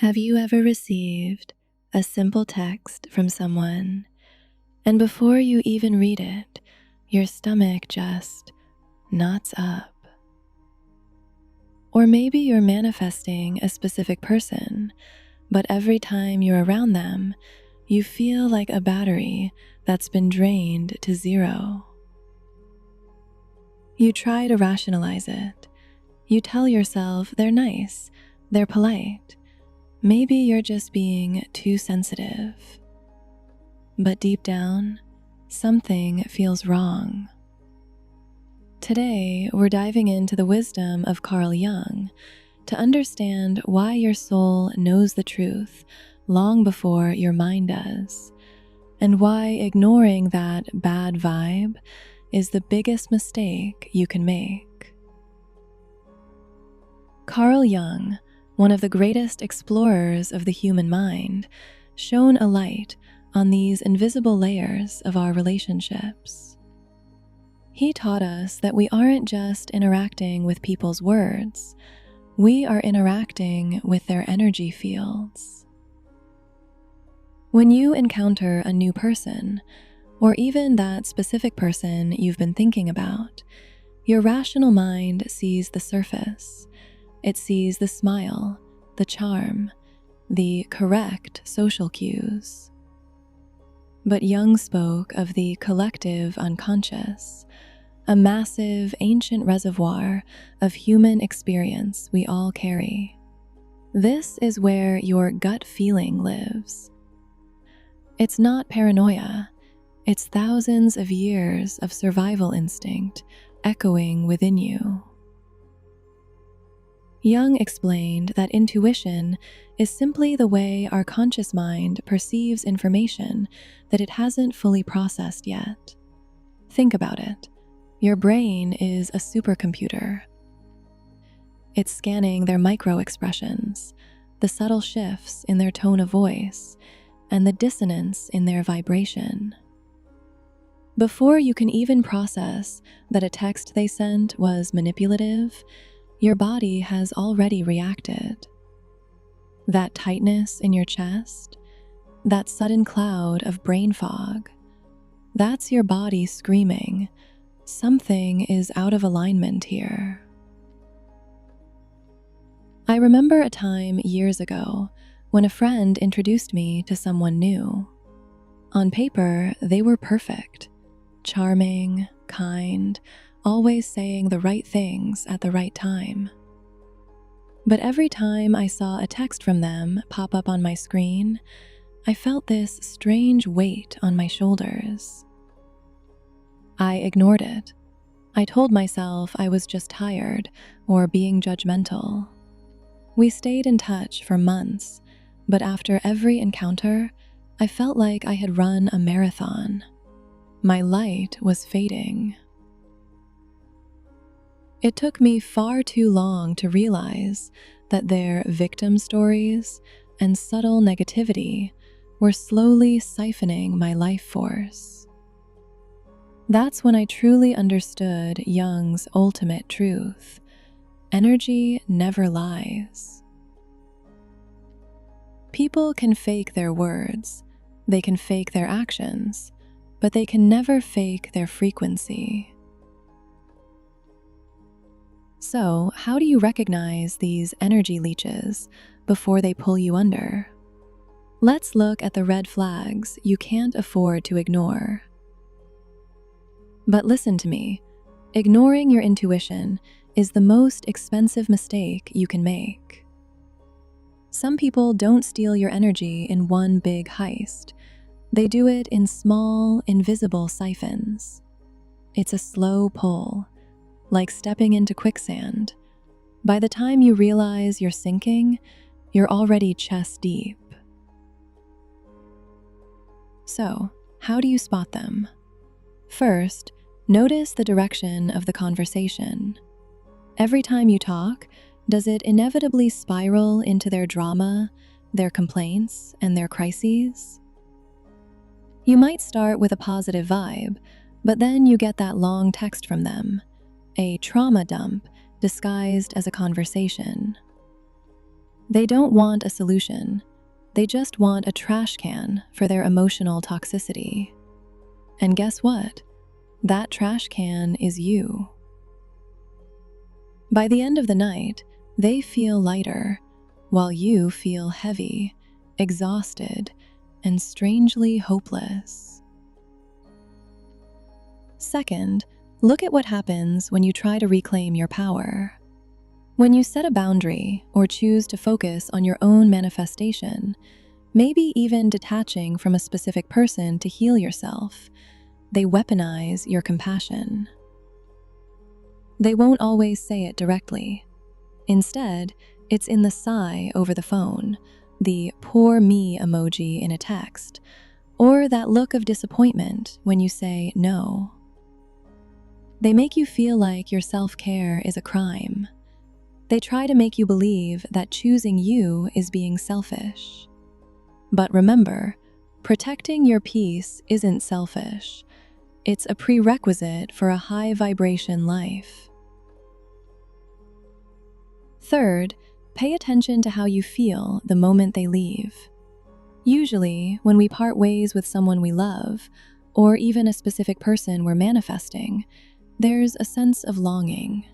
Have you ever received a simple text from someone, and before you even read it, your stomach just knots up? Or maybe you're manifesting a specific person, but every time you're around them, you feel like a battery that's been drained to zero. You try to rationalize it. You tell yourself they're nice, they're polite. Maybe you're just being too sensitive. But deep down, something feels wrong. Today, we're diving into the wisdom of Carl Jung to understand why your soul knows the truth long before your mind does, and why ignoring that bad vibe is the biggest mistake you can make. Carl Jung, one of the greatest explorers of the human mind, shone a light on these invisible layers of our relationships. He taught us that we aren't just interacting with people's words, we are interacting with their energy fields. When you encounter a new person, or even that specific person you've been thinking about, your rational mind sees the surface. It sees the smile, the charm, the correct social cues. But Jung spoke of the collective unconscious, a massive ancient reservoir of human experience we all carry. This is where your gut feeling lives. It's not paranoia, it's thousands of years of survival instinct echoing within you. Jung explained that intuition is simply the way our conscious mind perceives information that it hasn't fully processed yet. Think about it. Your brain is a supercomputer. It's scanning their micro-expressions, the subtle shifts in their tone of voice, and the dissonance in their vibration. Before you can even process that a text they sent was manipulative, your body has already reacted. That tightness in your chest, that sudden cloud of brain fog, that's your body screaming, something is out of alignment here. I remember a time years ago when a friend introduced me to someone new. On paper, they were perfect, charming, kind, always saying the right things at the right time. But every time I saw a text from them pop up on my screen, I felt this strange weight on my shoulders. I ignored it. I told myself I was just tired or being judgmental. We stayed in touch for months, but after every encounter, I felt like I had run a marathon. My light was fading. It took me far too long to realize that their victim stories and subtle negativity were slowly siphoning my life force. That's when I truly understood Jung's ultimate truth. Energy never lies. People can fake their words, they can fake their actions, but they can never fake their frequency. So, how do you recognize these energy leeches before they pull you under? Let's look at the red flags you can't afford to ignore. But listen to me, ignoring your intuition is the most expensive mistake you can make. Some people don't steal your energy in one big heist. They do it in small, invisible siphons. It's a slow pull, like stepping into quicksand. By the time you realize you're sinking, you're already chest deep. So, how do you spot them? First, notice the direction of the conversation. Every time you talk, does it inevitably spiral into their drama, their complaints, and their crises? You might start with a positive vibe, but then you get that long text from them, a trauma dump disguised as a conversation. They don't want a solution. They just want a trash can for their emotional toxicity. And guess what? That trash can is you. By the end of the night, they feel lighter, while you feel heavy, exhausted, and strangely hopeless. Second, look at what happens when you try to reclaim your power. When you set a boundary or choose to focus on your own manifestation, maybe even detaching from a specific person to heal yourself, they weaponize your compassion. They won't always say it directly. Instead, it's in the sigh over the phone, the poor me emoji in a text, or that look of disappointment when you say no. They make you feel like your self-care is a crime. They try to make you believe that choosing you is being selfish. But remember, protecting your peace isn't selfish. It's a prerequisite for a high vibration life. Third, pay attention to how you feel the moment they leave. Usually, when we part ways with someone we love, or even a specific person we're manifesting, there's a sense of longing.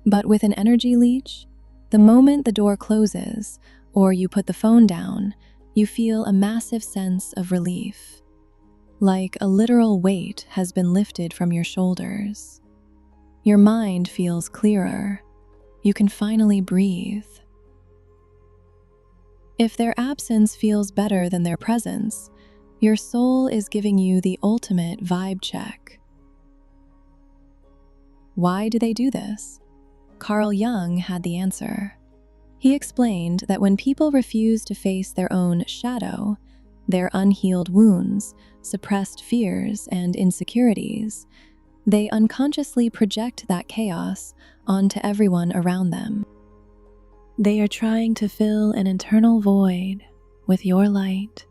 But with an energy leech, the moment the door closes or you put the phone down, you feel a massive sense of relief. Like a literal weight has been lifted from your shoulders. Your mind feels clearer. You can finally breathe. If their absence feels better than their presence, your soul is giving you the ultimate vibe check. Why do they do this? Carl Jung had the answer. He explained that when people refuse to face their own shadow, their unhealed wounds, suppressed fears, and insecurities, they unconsciously project that chaos onto everyone around them. They are trying to fill an internal void with your light.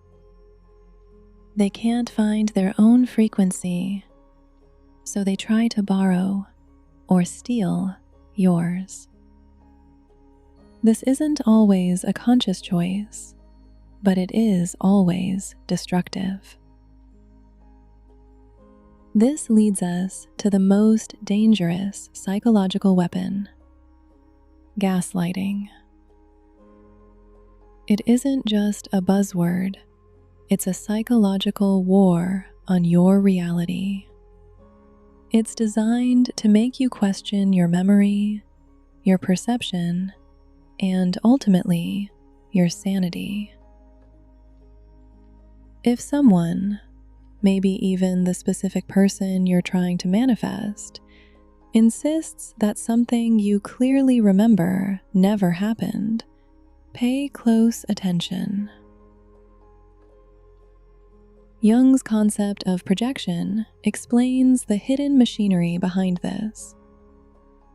They can't find their own frequency, so they try to borrow or steal yours. This isn't always a conscious choice, but it is always destructive. This leads us to the most dangerous psychological weapon: gaslighting. It isn't just a buzzword, it's a psychological war on your reality. It's designed to make you question your memory, your perception, and ultimately, your sanity. If someone, maybe even the specific person you're trying to manifest, insists that something you clearly remember never happened, pay close attention. Jung's concept of projection explains the hidden machinery behind this.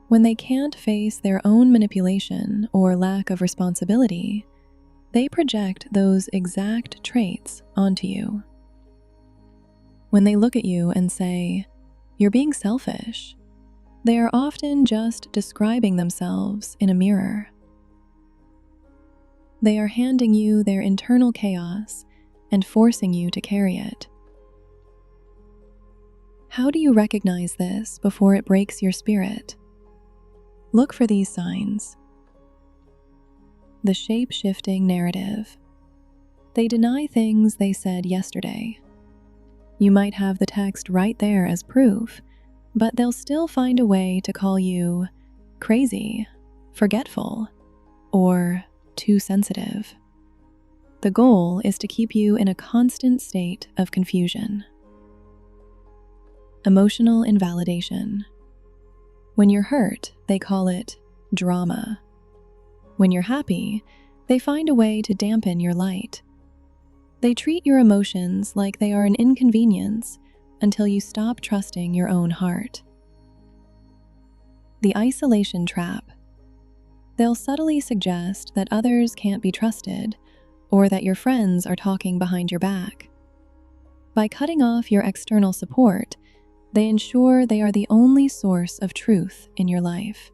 When they can't face their own manipulation or lack of responsibility, they project those exact traits onto you. When they look at you and say, "You're being selfish," they are often just describing themselves in a mirror. They are handing you their internal chaos and forcing you to carry it. How do you recognize this before it breaks your spirit? Look for these signs. The shape-shifting narrative. They deny things they said yesterday. You might have the text right there as proof, but they'll still find a way to call you crazy, forgetful, or too sensitive. The goal is to keep you in a constant state of confusion. Emotional invalidation. When you're hurt, they call it drama. When you're happy, they find a way to dampen your light. They treat your emotions like they are an inconvenience until you stop trusting your own heart. The isolation trap. They'll subtly suggest that others can't be trusted, or that your friends are talking behind your back. By cutting off your external support, they ensure they are the only source of truth in your life.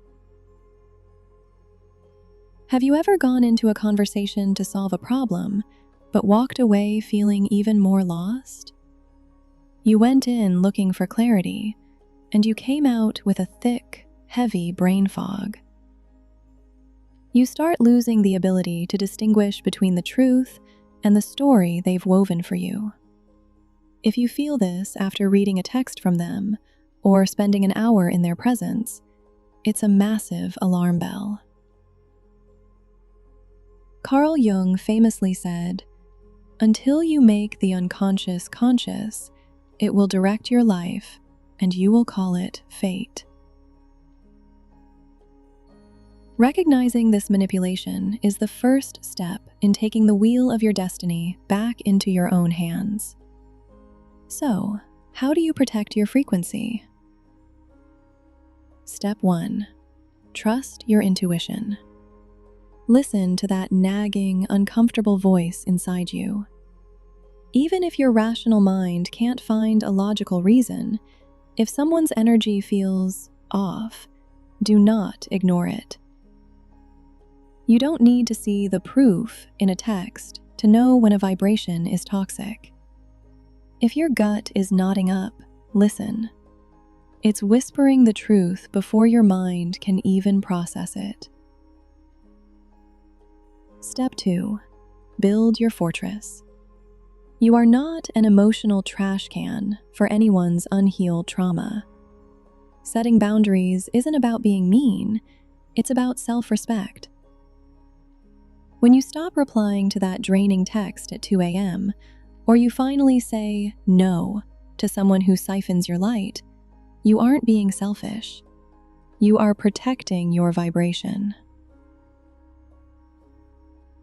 Have you ever gone into a conversation to solve a problem, but walked away feeling even more lost? You went in looking for clarity, and you came out with a thick, heavy brain fog. You start losing the ability to distinguish between the truth and the story they've woven for you. If you feel this after reading a text from them or spending an hour in their presence, it's a massive alarm bell. Carl Jung famously said, "Until you make the unconscious conscious, it will direct your life, and you will call it fate." Recognizing this manipulation is the first step in taking the wheel of your destiny back into your own hands. So, how do you protect your frequency? Step 1. Trust your intuition. Listen to that nagging, uncomfortable voice inside you. Even if your rational mind can't find a logical reason, if someone's energy feels off, do not ignore it. You don't need to see the proof in a text to know when a vibration is toxic. If your gut is nodding up, listen. It's whispering the truth before your mind can even process it. Step 2. Build your fortress. You are not an emotional trash can for anyone's unhealed trauma. Setting boundaries isn't about being mean, it's about self-respect. When you stop replying to that draining text at 2 a.m., or you finally say no to someone who siphons your light, you aren't being selfish. You are protecting your vibration.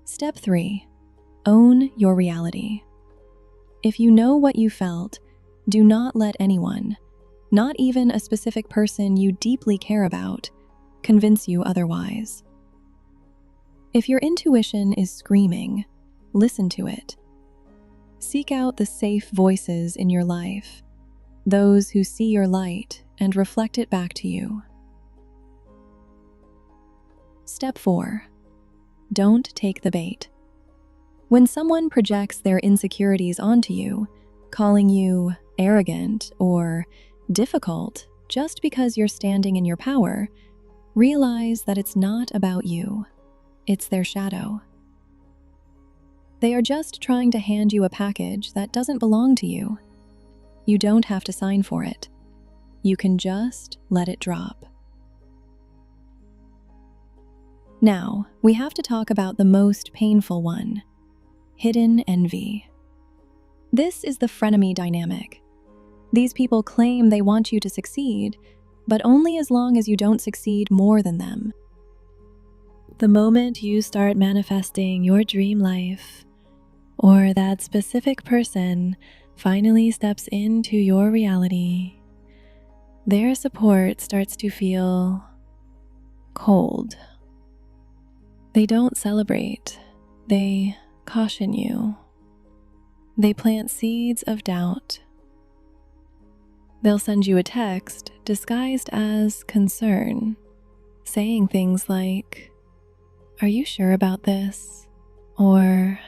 Step 3. Own your reality. If you know what you felt, do not let anyone, not even a specific person you deeply care about, convince you otherwise. If your intuition is screaming, listen to it. Seek out the safe voices in your life, those who see your light and reflect it back to you. Step 4. Don't take the bait. When someone projects their insecurities onto you, calling you arrogant or difficult just because you're standing in your power, realize that it's not about you. It's their shadow. They are just trying to hand you a package that doesn't belong to you. You don't have to sign for it. You can just let it drop. Now, we have to talk about the most painful one: hidden envy. This is the frenemy dynamic. These people claim they want you to succeed, but only as long as you don't succeed more than them. The moment you start manifesting your dream life, or that specific person finally steps into your reality, their support starts to feel cold. They don't celebrate, they caution you. They plant seeds of doubt. They'll send you a text disguised as concern, saying things like, "Are you sure about this?" Or,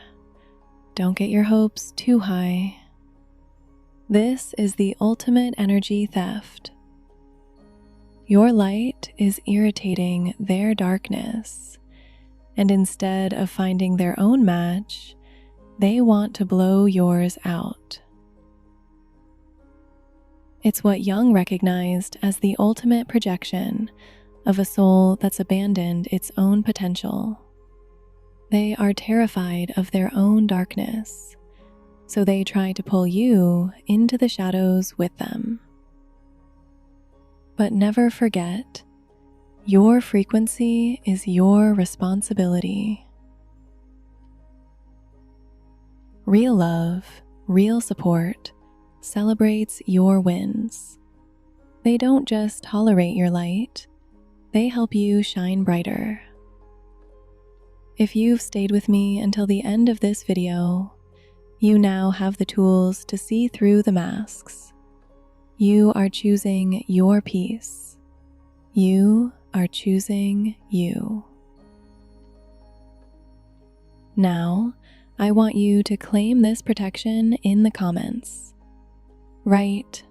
"Don't get your hopes too high." This is the ultimate energy theft. Your light is irritating their darkness, and instead of finding their own match, they want to blow yours out. It's what Jung recognized as the ultimate projection of a soul that's abandoned its own potential. They are terrified of their own darkness, so they try to pull you into the shadows with them. But never forget, your frequency is your responsibility. Real love, real support, celebrates your wins. They don't just tolerate your light, they help you shine brighter. If you've stayed with me until the end of this video, you now have the tools to see through the masks. You are choosing your peace. You are choosing you. Now, I want you to claim this protection in the comments. Write,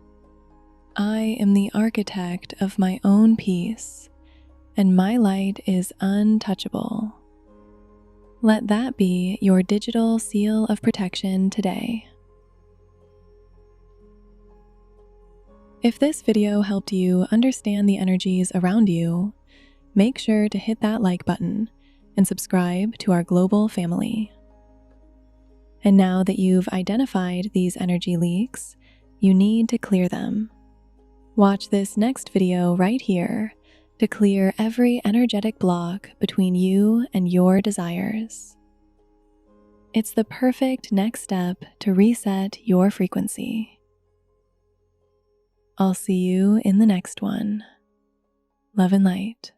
"I am the architect of my own peace, and my light is untouchable." Let that be your digital seal of protection today. If this video helped you understand the energies around you, make sure to hit that like button and subscribe to our global family. And now that you've identified these energy leaks, you need to clear them. Watch this next video right here to clear every energetic block between you and your desires. It's the perfect next step to reset your frequency. I'll see you in the next one. Love and light.